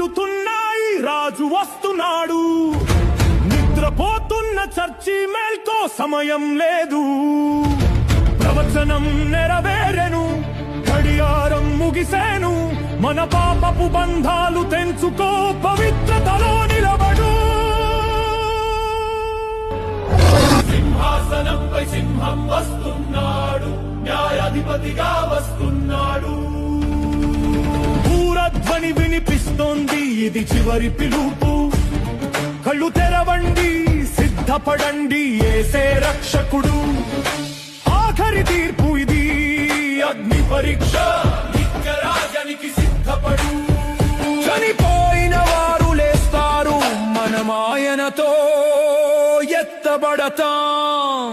వాటిల్లుతున్నాయి, రాజు వస్తున్నాడు. నిద్రపోతున్న చర్చి మేల్కో, సమయం లేదు. ప్రవచనం నెరవేరెను, గడియారం ముగిసేను. మన పాపపు బంధాలు తెంచుకో, పవిత్రతలో నిలబడు. సింహాసనంపై సింహం వస్తున్నాడు, న్యాయాధిపతిగా వస్తున్నాడు. పూరధ్వని వినిపిస్తోంది, ఇది చివరి పిలుపు. కళ్ళు తెరవండి, సిద్ధపడండి, యేసే రక్షకుడు. ఆఖరి తీర్పు ఇది, అగ్ని పరీక్ష. నిత్యరాజానికి సిద్ధపడు. చనిపోయిన వారు లేస్తారు, మనం ఆయనతో ఎత్తబడతాం.